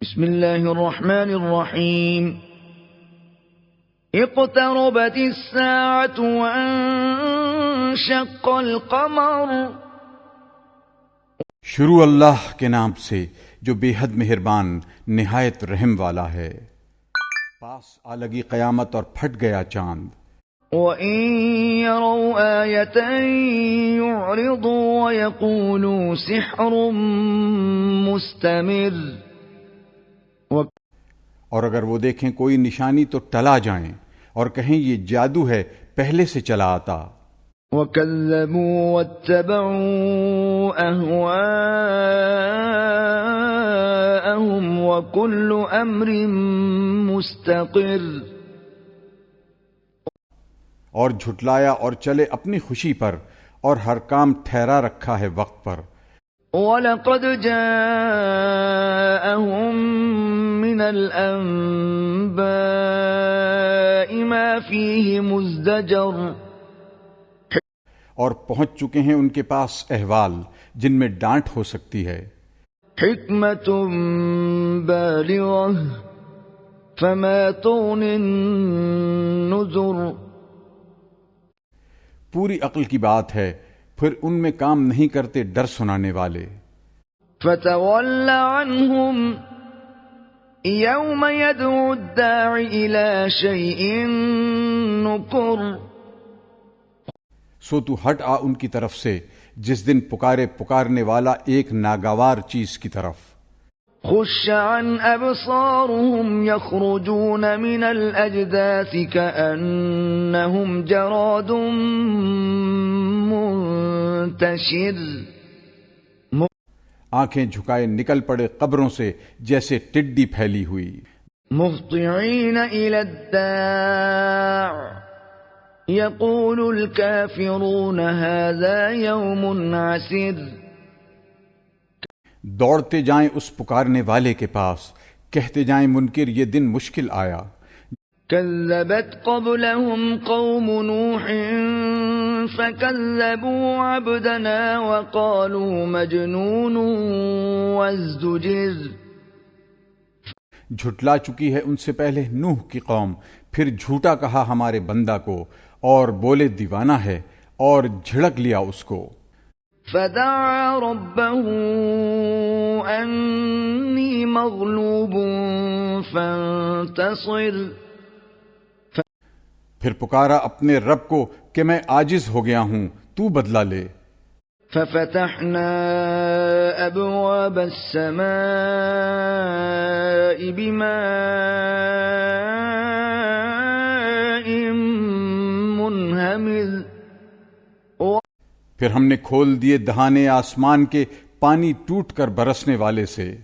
بسم اللہ الرحمن الرحیم اقتربت الساعة وانشق القمر. شروع اللہ کے نام سے جو بے حد مہربان نہایت رحم والا ہے. پاس آ لگی قیامت اور پھٹ گیا چاند. وَإِن يَرَوْا آيَةً يُعْرِضُوا وَيَقُولُوا سِحْرٌ مُسْتَمِرٌ. اور اگر وہ دیکھیں کوئی نشانی تو ٹلا جائیں اور کہیں یہ جادو ہے پہلے سے چلا آتا. وَكَذَّبُوا وَاتَّبَعُوا أَهْوَاءَهُمْ وَكُلُّ أَمْرٍ مُسْتَقِرٌ. اور جھٹلایا اور چلے اپنی خوشی پر اور ہر کام ٹھہرا رکھا ہے وقت پر. وَلَقَدْ جَاءَهُم مِّنَ الْأَنبَاءِ مَا فِيهِ مُزْدَجَرٌ. اور پہنچ چکے ہیں ان کے پاس احوال جن میں ڈانٹ ہو سکتی ہے. حِکْمَةٌ بَالِغَةٌ فَمَا تُغْنِ النُّذُرُ. پوری عقل کی بات ہے پھر ان میں کام نہیں کرتے ڈر سنانے والے. فَتَوَلَّ عَنْهُمْ يَوْمَ يَدْعُ الدَّاعِ إِلَى شَيْءٍ نُكُرٍ. سو تو ہٹ آ ان کی طرف سے جس دن پکارنے والا ایک ناگوار چیز کی طرف. خُشَّ عَنْ أَبْصَارُهُمْ يَخْرُجُونَ مِنَ الْأَجْدَاثِ كَأَنَّهُمْ جَرَادٌ مُنْتَشِرٌ. آنکھیں جھکائے نکل پڑے قبروں سے جیسے ٹڈی پھیلی ہوئی. مُهْطِعِينَ إِلَى الدَّاعِ يَقُولُ الْكَافِرُونَ هَذَا يَوْمٌ عَسِرٌ. دوڑتے جائیں اس پکارنے والے کے پاس کہتے جائیں منکر یہ دن مشکل آیا. كذبت قبلهم قوم نوح فكذبوا عبدنا وقالوا مجنون وازدجر. جھٹلا چکی ہے ان سے پہلے نوح کی قوم پھر جھوٹا کہا ہمارے بندہ کو اور بولے دیوانہ ہے اور جھڑک لیا اس کو. فدعا ربه أني مغلوب فانتصر. پھر پکارا اپنے رب کو کہ میں عاجز ہو گیا ہوں تو بدلہ لے. ففتحنا أبواب السماء بماء منهمر. پھر ہم نے کھول دیے دہانے آسمان کے پانی ٹوٹ کر برسنے والے سے.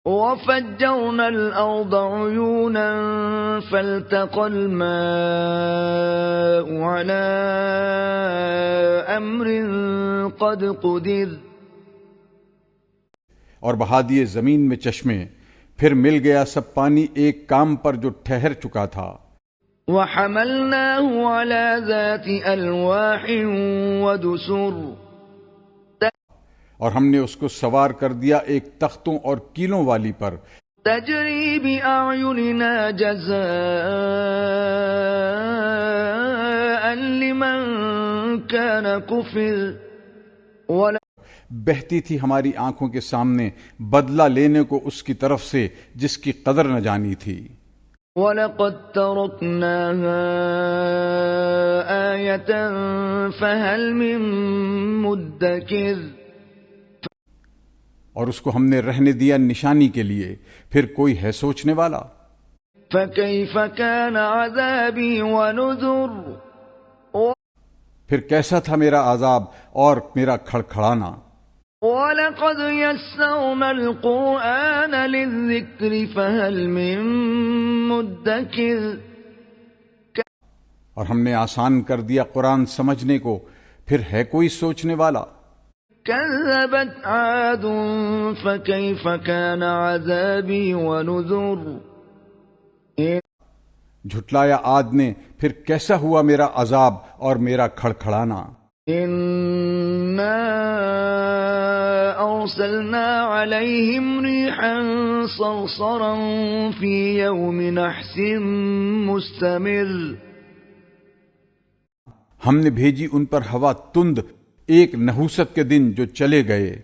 وَفَجَّرْنَا الْأَرْضَ عُيُونًا فَالْتَقَى الْمَاءُ عَلَى أَمْرٍ قَدْ قُدِرَ. اور بہا دیے زمین میں چشمے پھر مل گیا سب پانی ایک کام پر جو ٹھہر چکا تھا. وَحَمَلْنَاهُ عَلَى ذَاتِ أَلْوَاحٍ وَدُسُرٍ. اور ہم نے اس کو سوار کر دیا ایک تختوں اور کیلوں والی پر. تَجْرِي بِأَعْيُنِنَا جَزَاءً لِمَنْ كَانَ كُفِرَ. بہتی تھی ہماری آنکھوں کے سامنے بدلہ لینے کو اس کی طرف سے جس کی قدر نہ جانی تھی. وَلَقَدْ تَرَكْنَاهَا آيَةً فَهَلْ مِن مُدَّكِرٍ. اور اس کو ہم نے رہنے دیا نشانی کے لیے پھر کوئی ہے سوچنے والا. فَكَيْفَ كَانَ عَذَابِي وَنُذُرِ. پھر کیسا تھا میرا عذاب اور میرا کھڑکھڑانا. وَلَقَدْ يَسَّرْنَا الْقُرْآنَ لِلذِّكْرِ فَهَلْ مِن مُدَّكِرٍ. اور ہم نے آسان کر دیا قرآن سمجھنے کو پھر ہے کوئی سوچنے والا. كذبت عاد فكيف كان عذابي ونذر. جھٹلایا عاد نے پھر کیسا ہوا میرا عذاب اور میرا کھڑکھڑانا. إِنَّا أرسلنا عليهم ريحا صرصرا في يوم نحس مستمر. ہم نے بھیجی ان پر ہوا تند ایک نحوست کے دن جو چلے گئے.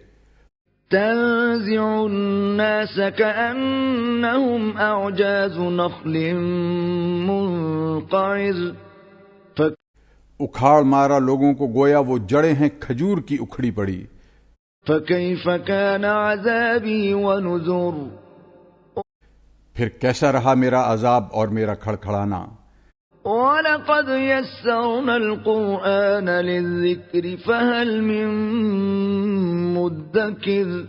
تنزع الناس كأنهم أعجاز نخل منقعر. اکھاڑ مارا لوگوں کو گویا وہ جڑیں ہیں کھجور کی اکھڑی پڑی. فكيف كان عذابي ونذر. پھر کیسا رہا میرا عذاب اور میرا کھڑکھڑانا. وَلَقَدْ يَسَّرْنَا الْقُرْآنَ لِلذِّكْرِ فَهَلْ مِن مُّدَّكِرٍ.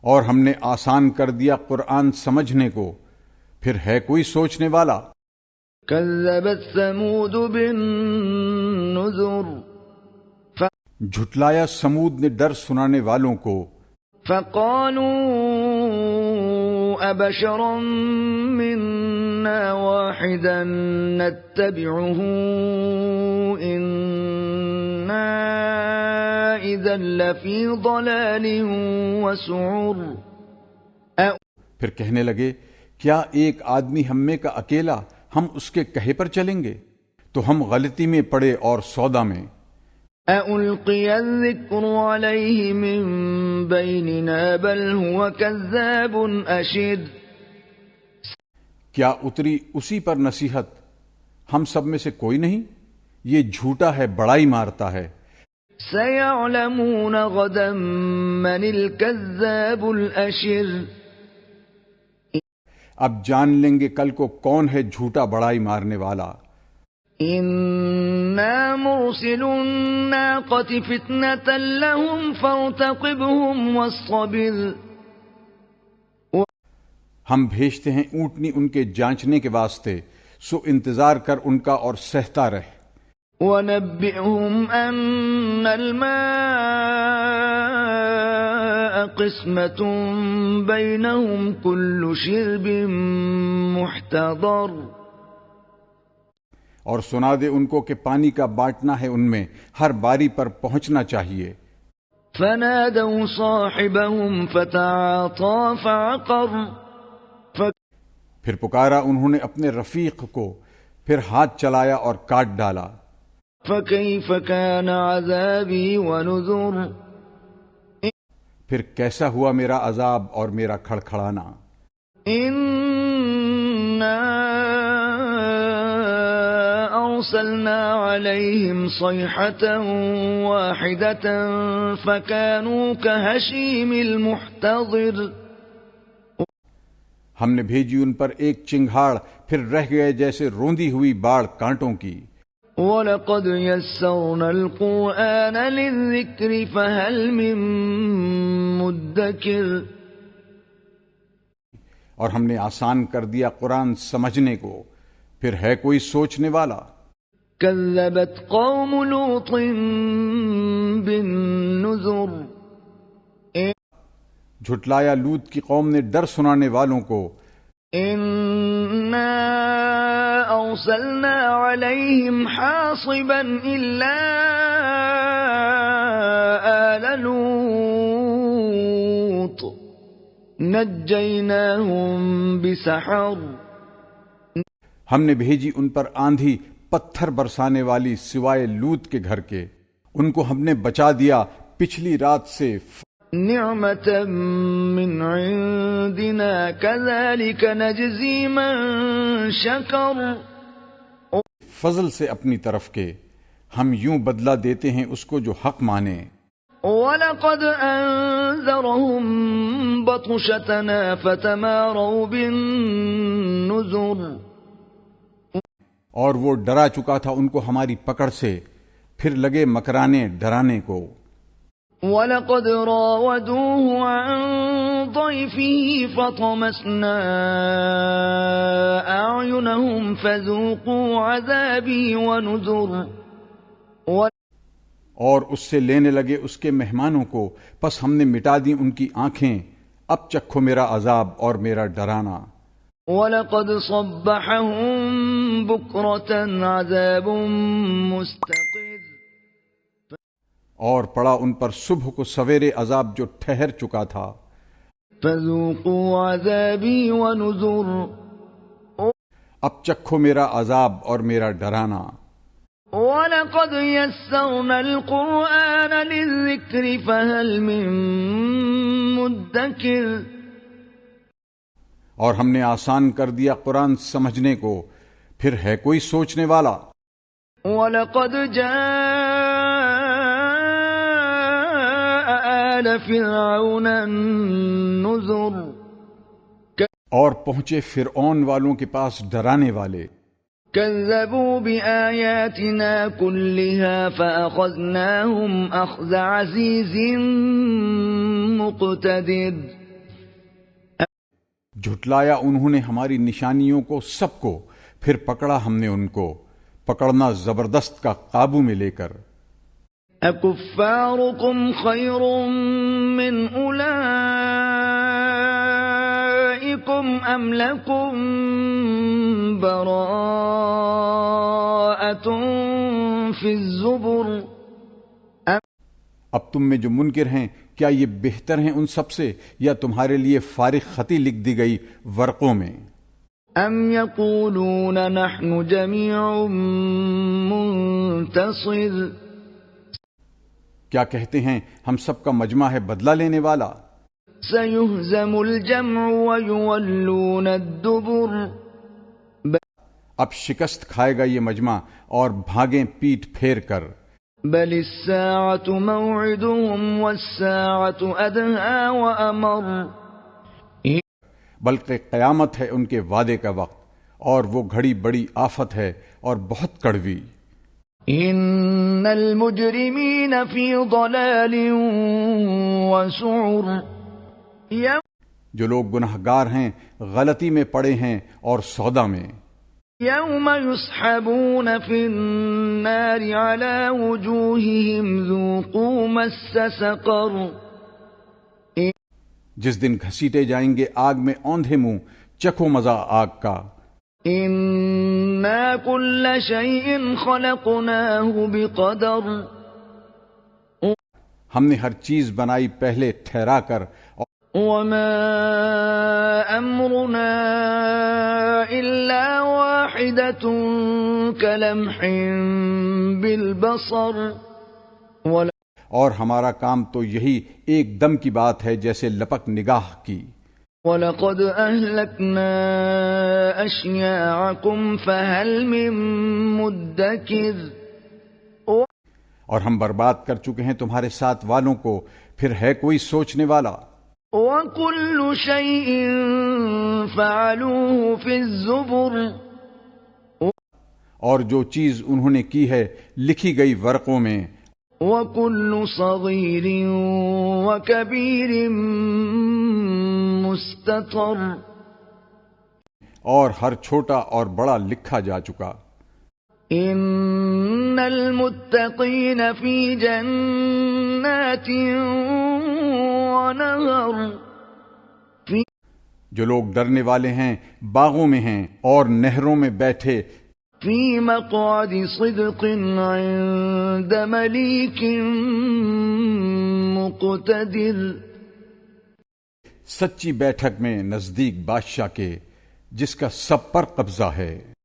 اور ہم نے آسان کر دیا قرآن سمجھنے کو، پھر ہے کوئی سوچنے والا. كَذَّبَتْ ثَمُودُ بِالنُّذُرِ. جھٹلایا سمود نے ڈر سنانے والوں کو. فَقَالُوا أَبَشَرًا مِّنَّا وَاحِدًا نَّتَّبِعُهُ إِنَّا إِذًا لَّفِي ضَلَالٍ وَسُعُرٍ. پھر کہنے لگے کیا ایک آدمی ہم میں کا اکیلا ہم اس کے کہے پر چلیں گے تو ہم غلطی میں پڑے اور سودا میں. أَأُلْقِيَ الذِّكْرُ عَلَيْهِ مِن بَيْنِنَا بَلْ هُوَ كَذَّابٌ أَشِرٌ. کیا اتری اسی پر نصیحت ہم سب میں سے کوئی نہیں؟ یہ جھوٹا ہے، بڑائی مارتا ہے. سَيَعْلَمُونَ غَدًا مَّنِ الْكَذَّابُ الْأَشِرُ. اب جان لیں گے کل کو کون ہے جھوٹا بڑائی مارنے والا. إِنَّا مُرْسِلُو النَّاقَةِ فِتْنَةً لَّهُمْ فَارْتَقِبْهُمْ وَاصْطَبِرْ. ہم بھیجتے ہیں اونٹنی ان کے جانچنے کے واسطے، سو انتظار کر ان کا اور سہتا رہ. وَنَبِّئْهُمْ أَنَّ الْمَاءَ قِسْمَةٌ بَيْنَهُمْ كُلُّ شِرْبٍ مُحْتَضَرٍ. اور سنا دے ان کو کہ پانی کا بانٹنا ہے ان میں، ہر باری پر پہنچنا چاہیے. فَنَادَوْا صَاحِبَهُمْ فَتَعَاطَىٰ فَعَقَرَ. پھر پکارا انہوں نے اپنے رفیق کو، پھر ہاتھ چلایا اور کاٹ ڈالا. فَكَيْفَ كَانَ عَذَابِي وَنُذُرِ. پھر کیسا ہوا میرا عذاب اور میرا کھڑکھڑانا. إِنَّا أَرْسَلْنَا عَلَيْهِمْ صَيْحَةً وَاحِدَةً فَكَانُوا كَهَشِيمِ الْمُحْتَظِرِ. ہم نے بھیجی ان پر ایک چنگھاڑ، پھر رہ گئے جیسے روندی ہوئی باڑ کانٹوں کی. وَلَقَدْ يَسَّرْنَا الْقُرْآنَ لِلذِّكْرِ فَهَلْ مِن مُّدَّكِرٍ. اور ہم نے آسان کر دیا قرآن سمجھنے کو، پھر ہے کوئی سوچنے والا. كَذَّبَتْ قَوْمُ لُوطٍ بِالنُّذُرِ. جھٹلایا لوط کی قوم نے ڈر سنانے والوں کو. إِنَّا أَرْسَلْنَا عَلَيْهِمْ حَاصِبًا إِلَّا آلَ لُوطٍ نَجَّيْنَاهُمْ بِسَحَرٍ. ہم نے بھیجی ان پر آندھی پتھر برسانے والی سوائے لوط کے گھر کے، ان کو ہم نے بچا دیا پچھلی رات سے. نعمة من عندنا كذلك نجزي من شكر. فضل سے اپنی طرف کے، ہم یوں بدلہ دیتے ہیں اس کو جو حق مانے. وَلَقَدْ أَنذَرَهُم بَطْشَتَنَا فَتَمَارَوْا بِالنُّذُرِ. اور وہ ڈرا چکا تھا ان کو ہماری پکڑ سے، پھر لگے مکرانے ڈرانے کو. وَلَقَدْ رَاوَدُوهُ عَن ضَيْفِهِ فَطَمَسْنَا أَعْيُنَهُمْ فَذُوقُوا عَذَابِي وَنُذُرِ. اور اس سے لینے لگے اس کے مہمانوں کو، پس ہم نے مٹا دی ان کی آنکھیں، اب چکھو میرا عذاب اور میرا ڈرانا. وَلَقَدْ صَبَّحَهُم بُكْرَةً عَذَابٌ مُسْتَقِرٌ. اور پڑا ان پر صبح کو سویرے عذاب جو ٹھہر چکا تھا. فذوقوا عذابی ونذر. اب چکھو میرا عذاب اور میرا ڈرانا. وَلَقَدْ يَسَّرْنَا الْقُرْآنَ لِلذِّكْرِ فَهَلْ مِن مُدَّكِرٍ. اور ہم نے آسان کر دیا قرآن سمجھنے کو، پھر ہے کوئی سوچنے والا. وَلَقَدْ جَاءَ آلَ فِرْعَوْنَ النُّذُرُ. اور پہنچے فرعون والوں کے پاس ڈرانے والے. كذبوا بآياتنا كلها فأخذناهم أخذ عزيز مقتدر. جھٹلایا انہوں نے ہماری نشانیوں کو سب کو، پھر پکڑا ہم نے ان کو پکڑنا زبردست کا قابو میں لے کر. أكفاركم خير من أولئكم أم لكم براءة في الزبر. اب تم میں جو منکر ہیں، کیا یہ بہتر ہیں ان سب سے، یا تمہارے لیے فارغ خطی لکھ دی گئی ورقوں میں؟ ام يقولون نحن جميع منتصر. کیا کہتے ہیں ہم سب کا مجمع ہے بدلہ لینے والا. سيهزم الجمع ويولون الدبر. اب شکست کھائے گا یہ مجمع اور بھاگیں پیٹ پھیر کر. بل الساعة موعدهم والساعة أدهى وأمر. بلکہ قیامت ہے ان کے وعدے کا وقت، اور وہ گھڑی بڑی آفت ہے اور بہت کڑوی. ان المجرمین فی ضلال وسعر. جو لوگ گناہگار ہیں غلطی میں پڑے ہیں اور سودا میں. یوم یسحبون فی النار علی وجوہہم ذوقوا مس سقر. جس دن گھسیٹے جائیں گے آگ میں اوندھے منہ، چکھو مزہ آگ کا. انا کل شیء خلقناہ بقدر. ہم نے ہر چیز بنائی پہلے ٹھہرا کر. وما امرنا الا واحدة کلمح بالبصر. اور ہمارا کام تو یہی ایک دم کی بات ہے جیسے لپک نگاہ کی. وَلَقَدْ أَهْلَكْنَا أَشْيَاعَكُمْ فَهَلْ مِن مُدَّكِرٍ. اور ہم برباد کر چکے ہیں تمہارے ساتھ والوں کو، پھر ہے کوئی سوچنے والا. وَكُلُّ شَيْءٍ فَعَلُوهُ فِي الزُّبُرِ. اور جو چیز انہوں نے کی ہے لکھی گئی ورقوں میں. وَكُلُّ صَغِيرٍ وَكَبِيرٍ مُسْتَطَرٍ. اور ہر چھوٹا اور بڑا لکھا جا چکا. ان المتقین فی جنات ونہر. جو لوگ ڈرنے والے ہیں باغوں میں ہیں اور نہروں میں بیٹھے. فی مقعد صدق عند ملیک مقتدر. سچی بیٹھک میں نزدیک بادشاہ کے جس کا سب پر قبضہ ہے.